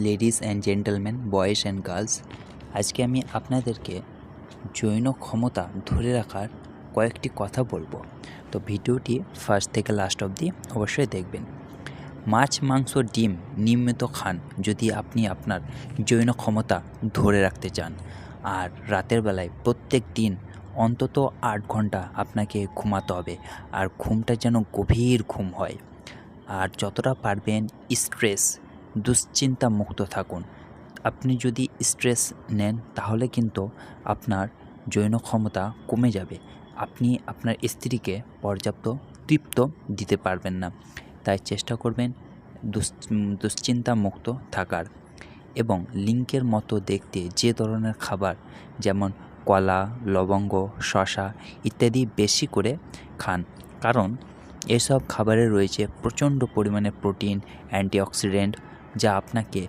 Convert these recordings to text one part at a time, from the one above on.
Ladies and gentleman, boys and girls, আজকে আমি আপনাদেরকে যৌন ক্ষমতা ধরে রাখার কয়েকটি কথা বলবো। তো ভিডিওটি ফার্স্ট থেকে লাস্ট অবধি অবশ্যই দেখবেন। মাছ, মাংস, ডিম নিয়মিত খান যদি আপনি আপনার যৌন ক্ষমতা ধরে রাখতে চান। আর রাতের বেলায় প্রত্যেক দিন অন্তত 8 ঘন্টা আপনাকে ঘুমাতে হবে, আর ঘুমটা যেন গভীর ঘুম হয়। আর যতটা পারবেন দুশ্চিন্তা মুক্ত থাকুন। আপনি যদি স্ট্রেস নেন তাহলে কিন্তু আপনার যৌন ক্ষমতা কমে যাবে। আপনি আপনার স্ত্রীকে পর্যাপ্ত তৃপ্ত দিতে পারবেন না। তাই চেষ্টা করবেন দুশ্চিন্তা মুক্ত থাকার। এবং লিঙ্কের মতো দেখতে যে ধরনের খাবার, যেমন কলা, লবঙ্গ, শসা ইত্যাদি বেশি করে খান, কারণ এসব খাবারে রয়েছে প্রচণ্ড পরিমাণে প্রোটিন, অ্যান্টিঅক্সিডেন্ট, যা আপনাকে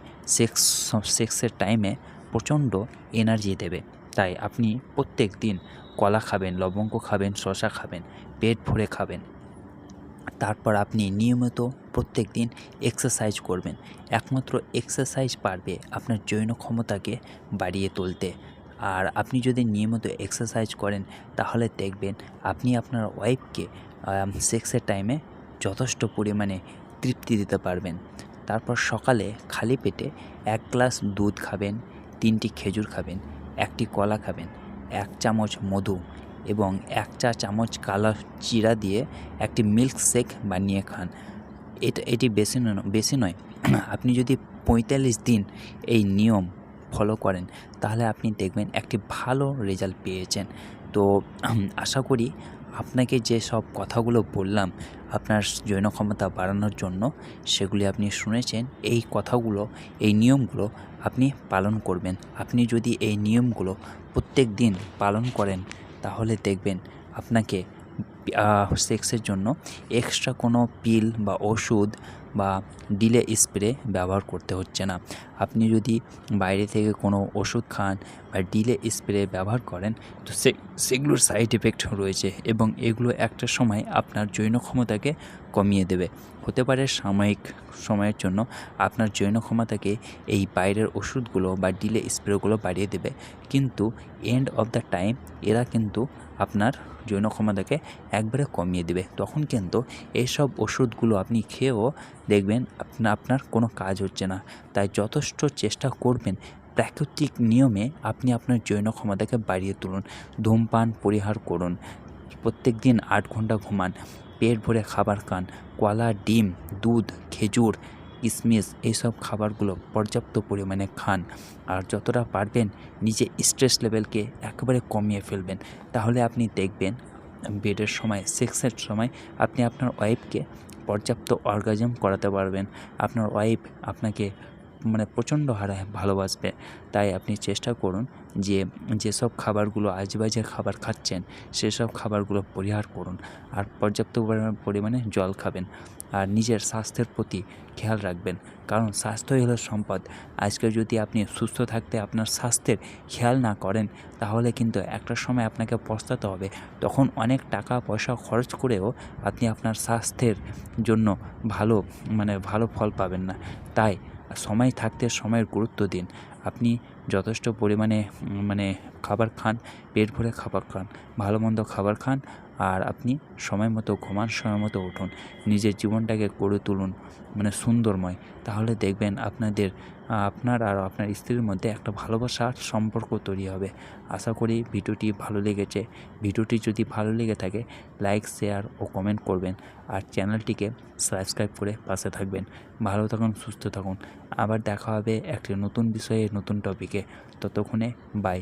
সেক্সের টাইমে প্রচণ্ড এনার্জি দেবে। তাই আপনি প্রত্যেক দিন কলা খাবেন, লবঙ্গ খাবেন, শসা খাবেন, পেট ভরে খাবেন। তারপর আপনি নিয়মিত প্রত্যেক দিন এক্সারসাইজ করবেন। একমাত্র এক্সারসাইজ পারবে আপনার যৌন ক্ষমতাকে বাড়িয়ে তুলতে। আর আপনি যদি নিয়মিত এক্সারসাইজ করেন তাহলে দেখবেন আপনি আপনার ওয়াইফকে সেক্সের টাইমে যথেষ্ট পরিমাণে তৃপ্তি দিতে পারবেন। তারপর সকালে খালি পেটে 1 গ্লাস দুধ খাবেন, 3টি খেজুর খাবেন, 1টি কলা খাবেন, 1 চামচ মধু এবং 1 চা চামচ কালো জিরা দিয়ে একটি মিল্ক শেক বানিয়ে খান। এটি বেশি নয়। আপনি যদি 45 দিন এই নিয়ম ফলো করেন তাহলে আপনি দেখবেন একটি ভালো রেজাল্ট পেয়েছেন। তো আশা করি আপনাকে যে সব কথাগুলো বললাম আপনার যৌন ক্ষমতা বাড়ানোর জন্য, সেগুলি আপনি শুনেছেন। এই কথাগুলো, এই নিয়মগুলো আপনি পালন করবেন। আপনি যদি এই নিয়মগুলো প্রত্যেক দিন পালন করেন তাহলে দেখবেন আপনাকে সেক্সের জন্য এক্সট্রা কোনো পিল বা ওষুধ বা ডিলে স্প্রে ব্যবহার করতে হচ্ছে না। আপনি যদি বাইরে থেকে কোনো ওষুধ খান বা ডিলে স্প্রে ব্যবহার করেন তো সেগুলোর সাইড এফেক্ট রয়েছে এবং এগুলো একটা সময় আপনার যৌন ক্ষমতাকে কমিয়ে দেবে। হতে পারে সাময়িক সময়ের জন্য আপনার যৌন ক্ষমতাকে এই বাইরের ওষুধগুলো বা ডিলে স্প্রেগুলো বাড়িয়ে দেবে, কিন্তু এন্ড অফ দ্য টাইম এরা কিন্তু আপনার যৌন ক্ষমতাকে একবারে কমিয়ে দেবে। তখন কিন্তু এইসব ওষুধগুলো আপনি খেয়েও দেখবেন আপনার কোনো কাজ হচ্ছে না। তাই যথেষ্ট চেষ্টা করবেন প্রাকৃতিক নিয়মে আপনি আপনার যৌন ক্ষমতাকে বাড়িয়ে তুলুন। ধূমপান পরিহার করুন, প্রত্যেক দিন 8 ঘন্টা ঘুমান, পেট ভরে খাবার খান, কলা, ডিম, দুধ, খেজুর, কিশমিশ এইসব খাবারগুলো পর্যাপ্ত পরিমাণে খান। আর যতটা পারবেন নিজে স্ট্রেস লেভেলকে একেবারে কমিয়ে ফেলবেন। তাহলে আপনি দেখবেন বেডের সময়, সেক্সের সময় আপনি আপনার ওয়াইফকে পর্যাপ্ত অর্গাজম করাতে পারবেন। আপনার ওয়াইফ আপনাকে প্রচণ্ড হারে ভালোবাসবে। তাই আপনি চেষ্টা করুন যেসব খাবারগুলো আজেবাজে খাবার খাচ্ছেন সেসব খাবারগুলো পরিহার করুন। আর পর্যাপ্ত পরিমাণে জল খাবেন। আর নিজের স্বাস্থ্যের প্রতি খেয়াল রাখবেন, কারণ স্বাস্থ্যই হলো সম্পদ। আজকে যদি আপনি সুস্থ থাকতে আপনার স্বাস্থ্যের খেয়াল না করেন তাহলে কিন্তু একটা সময় আপনাকে পস্তাতে হবে। তখন অনেক টাকা পয়সা খরচ করেও আপনি আপনার স্বাস্থ্যের জন্য ভালো ফল পাবেন না। তাই সময় থাকতে সময়ের গুরুত্ব দিন। আপনি যথেষ্ট পরিমাণে খাবার খান, পেট ভরে খাবার খান, ভালো মন্দ খাবার খান, আর আপনি সময় মতো ঘুমান, সময় মতো উঠুন। নিজের জীবনটাকে গড়ে তুলুন সুন্দরময়। তাহলে দেখবেন আপনার আর আপনার স্ত্রীর মধ্যে একটা ভালোবাসার সম্পর্ক তৈরি হবে। আশা করি ভিডিওটি ভালো লেগেছে। ভিডিওটি যদি ভালো লেগে থাকে লাইক, শেয়ার ও কমেন্ট করবেন। আর চ্যানেলটিকে সাবস্ক্রাইব করে পাশে থাকবেন। ভালো থাকুন, সুস্থ থাকুন। আবার দেখা হবে একটি নতুন বিষয়ে, নতুন টপিকে। ততক্ষণে বাই।